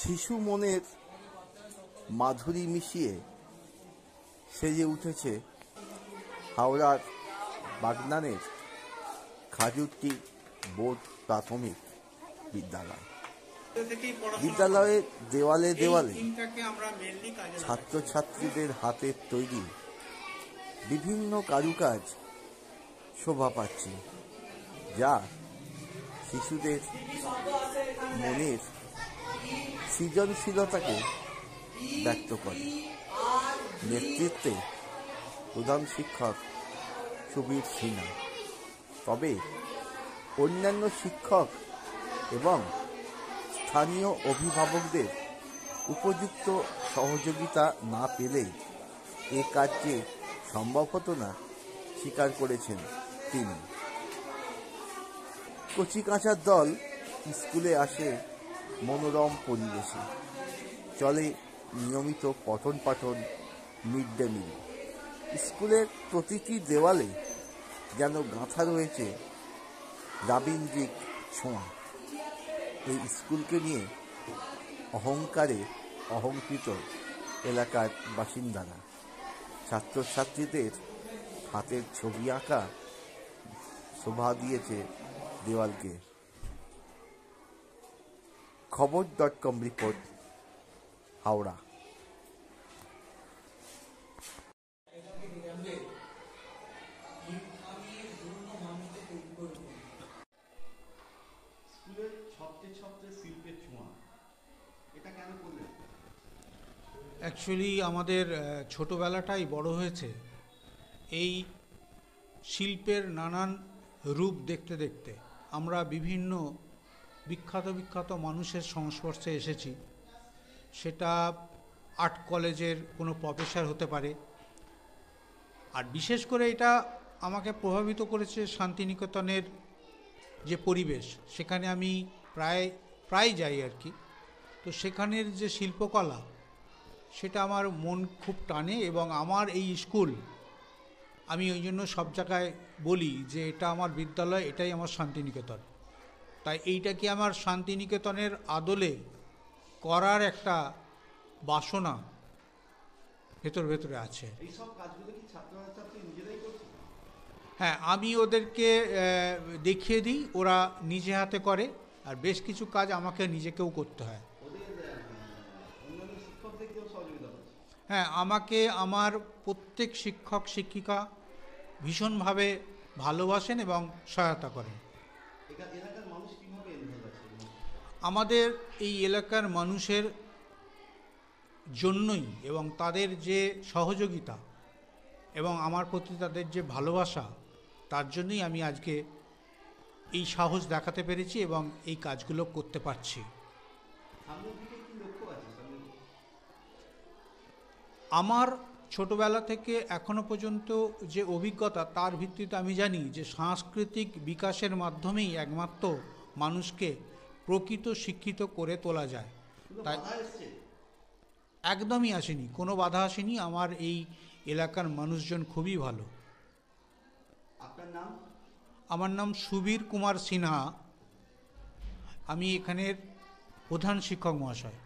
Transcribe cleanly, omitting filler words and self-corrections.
শিশু মনের মাধুরী মিশিয়ে সেজে উঠেছে হাওড়ার বাগনানের খাজুরটি বোর্ড প্রাথমিক বিদ্যালয়। বিদ্যালয়ের দেওয়ালে দেওয়ালে ছাত্রছাত্রীদের হাতের তৈরি বিভিন্ন কারুকাজ শোভা পাচ্ছে, যা শিশুদের মনের সৃজনশীলতাকে ব্যক্ত করে। নেতৃত্বে প্রধান শিক্ষক সুবীর সিনহা। তবে অন্যান্য শিক্ষক এবং স্থানীয় অভিভাবকদের উপযুক্ত সহযোগিতা না পেলে এ কাজটি সম্ভব হতো না, স্বীকার করেছেন তিনি। কচিকাঁচার দল স্কুলে আসে মনোরম পরিবেশে, চলে নিয়মিত পঠন পাঠন, মিড ডে মিল। স্কুলের প্রতিটি দেওয়ালে যেন গাঁথা রয়েছে রবীন্দ্রিক ছোঁয়া। এই স্কুলকে নিয়ে অহংকারে অহংকৃত এলাকার বাসিন্দারা। ছাত্রছাত্রীদের হাতের ছবি আঁকা শোভা দিয়েছে দেওয়ালকে। খবর.com রিপোর্ট, হাওড়া। স্কুলের ছত্রে ছত্রে শিল্পের ছোঁয়া, এটা কেন করলেন? অ্যাকচুয়ালি আমাদের ছোটোবেলাটাই বড় হয়েছে এই শিল্পের নানান রূপ দেখতে দেখতে। আমরা বিভিন্ন বিখ্যাত মানুষের সংস্পর্শে এসেছি। সেটা আর্ট কলেজের কোনো প্রফেসর হতে পারে, আর বিশেষ করে এটা আমাকে প্রভাবিত করেছে শান্তিনিকেতনের যে পরিবেশ, সেখানে আমি প্রায় যাই আর কি। তো সেখানের যে শিল্পকলা, সেটা আমার মন খুব টানে। এবং আমার এই স্কুল, আমি ওই জন্য সব জায়গায় বলি যে এটা আমার বিদ্যালয়, এটাই আমার শান্তিনিকেতন। তাই এইটাকে আমার শান্তিনিকেতনের আদলে করার একটা বাসনা ভেতরে আছে। এইসব কাজগুলো কি ছাত্রছাত্রী নিজেরাই করছে? হ্যাঁ, আমি ওদেরকে দেখিয়ে দিই, ওরা নিজে হাতে করে। আর বেশ কিছু কাজ আমাকে নিজেকেও করতে হয়। হ্যাঁ, আমাকে আমার প্রত্যেক শিক্ষক শিক্ষিকা ভীষণভাবে ভালোবাসেন এবং সহায়তা করেন। আমাদের এই এলাকার মানুষের জন্যই এবং তাদের যে সহযোগিতা এবং আমার প্রতি তাদের যে ভালোবাসা, তার জন্যই আমি আজকে এই সাহস দেখাতে পেরেছি এবং এই কাজগুলো করতে পারছি। আমার ছোটবেলা থেকে এখনো পর্যন্ত যে অভিজ্ঞতা, তার ভিত্তিতে আমি জানি যে সাংস্কৃতিক বিকাশের মাধ্যমেই একমাত্র মানুষকে প্রকৃত শিক্ষিত করে তোলা যায়। তাই একদমই আসেনি, কোনো বাধা আসেনি। আমার এই এলাকার মানুষজন খুবই ভালো। আপনার নাম? আমার নাম সুবীর কুমার সিনহা। আমি এখানের প্রধান শিক্ষক মহাশয়।